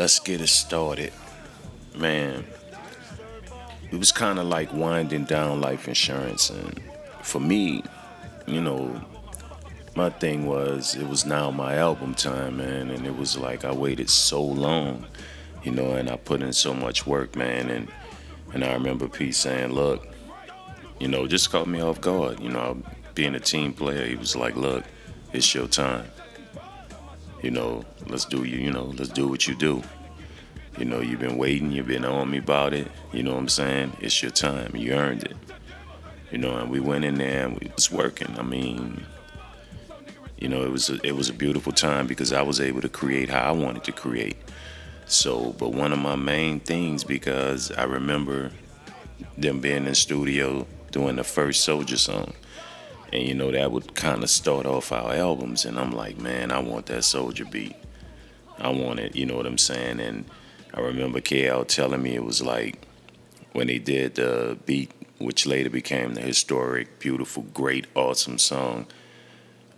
let's get it started. Man, it was kind of like winding down life insurance. And for me, you know, my thing was it was now my album time, man. And it was like I waited so long, and I put in so much work, man. And I remember Pete saying, look, just caught me off guard. Being a team player, he was like, look, it's your time. Let's do what you do. You've been waiting, you've been on me about it. You know what I'm saying? It's your time. You earned it. And we went in there and we was working. I mean, it was a beautiful time because I was able to create how I wanted to create. So, but one of my main things, because I remember them being in the studio doing the first Soldier song. And that would kind of start off our albums. And I'm like, man, I want that Soldier beat. I want it, you know what I'm saying? And I remember KL telling me it was like when they did the beat, which later became the historic, beautiful, great, awesome song,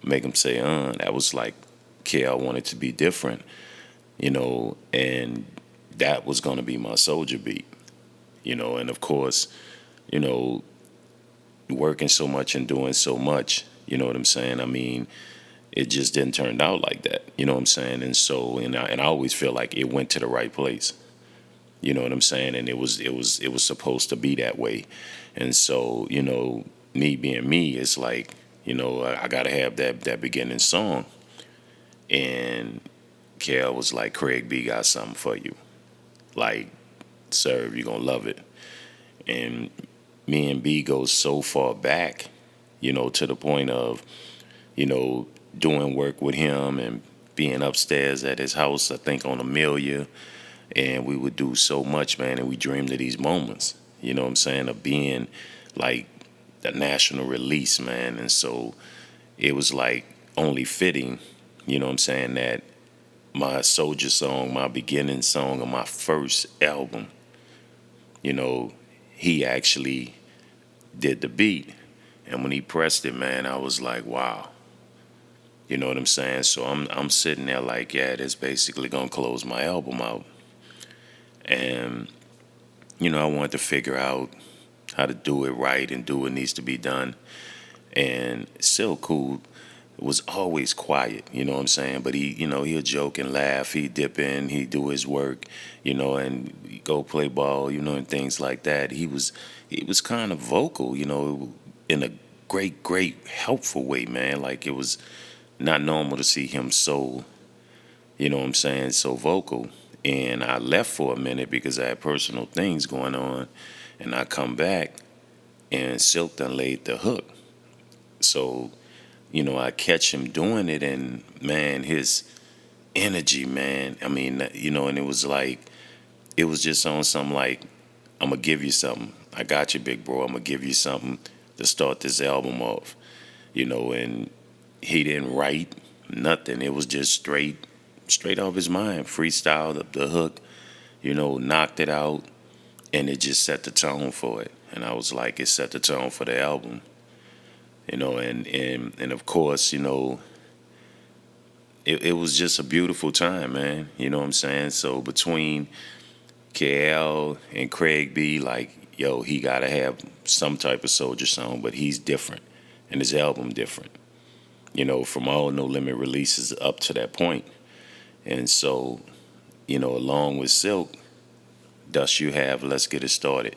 Make 'em Say, that was like KL wanted to be different, and that was going to be my Soldier beat, and of course, you know, working so much and doing so much, you know what I'm saying? I mean, it just didn't turn out like that, you know what I'm saying? And so, and I always feel like it went to the right place, you know what I'm saying? And it was supposed to be that way. And so, me being me, it's like, I gotta have that beginning song. And Kel was like, Craig B got something for you. Like, Serv, you're gonna love it. And me and B go so far back, to the point of, doing work with him and being upstairs at his house, I think on Amelia. And we would do so much, man, and we dreamed of these moments, you know what I'm saying, of being like the national release, man. And so it was like only fitting, you know what I'm saying, that my Soldier song, my beginning song of my first album, he actually did the beat. And when he pressed it, man, I was like, wow. You know what I'm saying? So I'm sitting there like, yeah, this basically gonna close my album out. And, I wanted to figure out how to do it right and do what needs to be done. And Silk Cool was always quiet, you know what I'm saying? But he'll joke and laugh, he'd dip in, he'd do his work, and go play ball, and things like that. He was kind of vocal, in a great, helpful way, man. Like it was not normal to see him so, what I'm saying, so vocal. And I left for a minute because I had personal things going on. And I come back and Silk done laid the hook. So, I catch him doing it and man, his energy, man. I mean, and it was like, it was just on some like, I'm going to give you something. I got you, big bro. I'm going to give you something to start this album off. And he didn't write nothing. It was just straight off his mind, freestyled up the hook, knocked it out, and it just set the tone for it. And I was like, it set the tone for the album, and of course, it was just a beautiful time, man. You know what I'm saying? So between KL and Craig B, like, yo, he gotta have some type of Soldier song, but he's different, and his album different. From all No Limit releases up to that point. And so, along with Silk, thus you have Let's Get It Started.